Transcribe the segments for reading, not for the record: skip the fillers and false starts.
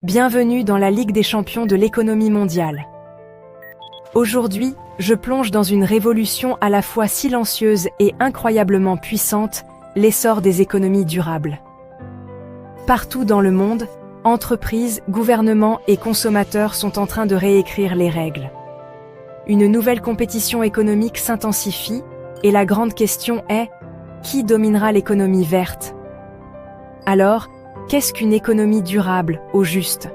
Bienvenue dans la Ligue des champions de l'économie mondiale. Aujourd'hui, je plonge dans une révolution à la fois silencieuse et incroyablement puissante, l'essor des économies durables. Partout dans le monde, entreprises, gouvernements et consommateurs sont en train de réécrire les règles. Une nouvelle compétition économique s'intensifie et la grande question est: qui dominera l'économie verte? Alors, qu'est-ce qu'une économie durable, au juste?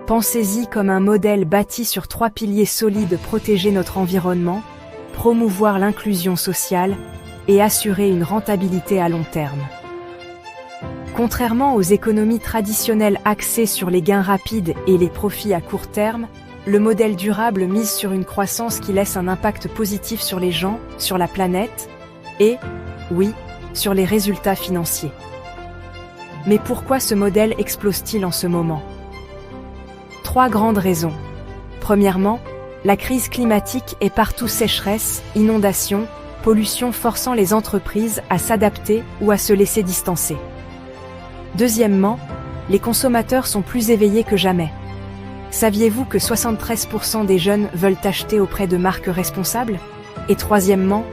Pensez-y comme un modèle bâti sur 3 piliers solides: protéger notre environnement, promouvoir l'inclusion sociale et assurer une rentabilité à long terme. Contrairement aux économies traditionnelles axées sur les gains rapides et les profits à court terme, le modèle durable mise sur une croissance qui laisse un impact positif sur les gens, sur la planète et, oui, sur les résultats financiers. Mais pourquoi ce modèle explose-t-il en ce moment? 3 grandes raisons. Premièrement, la crise climatique est partout: sécheresse, inondations, pollution forçant les entreprises à s'adapter ou à se laisser distancer. Deuxièmement, les consommateurs sont plus éveillés que jamais. Saviez-vous que 73% des jeunes veulent acheter auprès de marques responsables? Et troisièmement,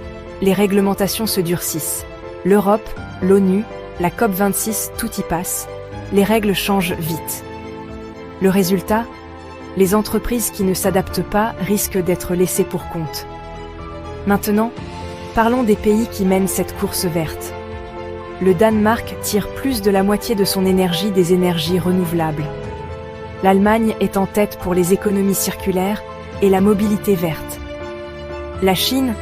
les réglementations se durcissent. L'Europe, l'ONU, la COP26, tout y passe, les règles changent vite. Le résultat? Les entreprises qui ne s'adaptent pas risquent d'être laissées pour compte. Maintenant, parlons des pays qui mènent cette course verte. Le Danemark tire plus de la moitié de son énergie des énergies renouvelables. L'Allemagne est en tête pour les économies circulaires et la mobilité verte. La Chine,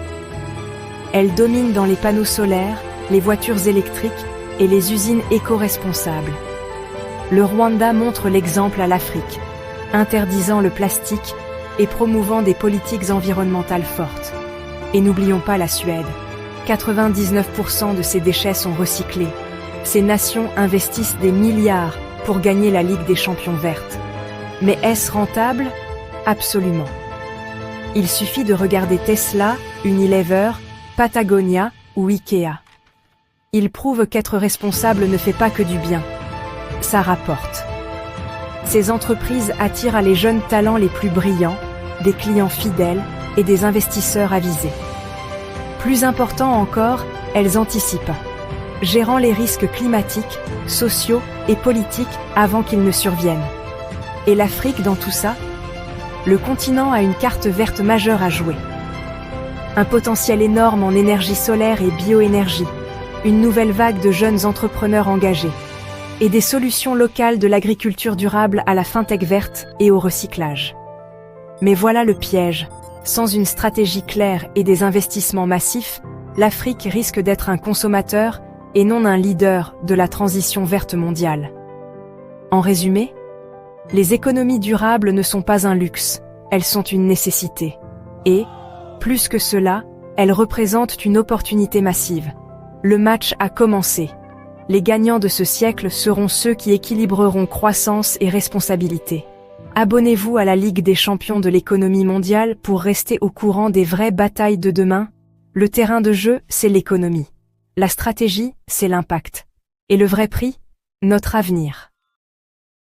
elle domine dans les panneaux solaires, les voitures électriques et les usines éco-responsables. Le Rwanda montre l'exemple à l'Afrique, interdisant le plastique et promouvant des politiques environnementales fortes. Et n'oublions pas la Suède. 99% de ses déchets sont recyclés. Ces nations investissent des milliards pour gagner la Ligue des champions verte. Mais est-ce rentable? Absolument. Il suffit de regarder Tesla, Unilever, Patagonia ou Ikea. Ils prouvent qu'être responsable ne fait pas que du bien. Ça rapporte. Ces entreprises attirent les jeunes talents les plus brillants, des clients fidèles et des investisseurs avisés. Plus important encore, elles anticipent, gérant les risques climatiques, sociaux et politiques avant qu'ils ne surviennent. Et l'Afrique dans tout ça? Le continent a une carte verte majeure à jouer. Un potentiel énorme en énergie solaire et bioénergie, une nouvelle vague de jeunes entrepreneurs engagés, et des solutions locales de l'agriculture durable à la fintech verte et au recyclage. Mais voilà le piège: sans une stratégie claire et des investissements massifs, l'Afrique risque d'être un consommateur et non un leader de la transition verte mondiale. En résumé, les économies durables ne sont pas un luxe, elles sont une nécessité. Et, plus que cela, elles représentent une opportunité massive. Le match a commencé. Les gagnants de ce siècle seront ceux qui équilibreront croissance et responsabilité. Abonnez-vous à la Ligue des champions de l'économie mondiale pour rester au courant des vraies batailles de demain. Le terrain de jeu, c'est l'économie. La stratégie, c'est l'impact. Et le vrai prix? Notre avenir.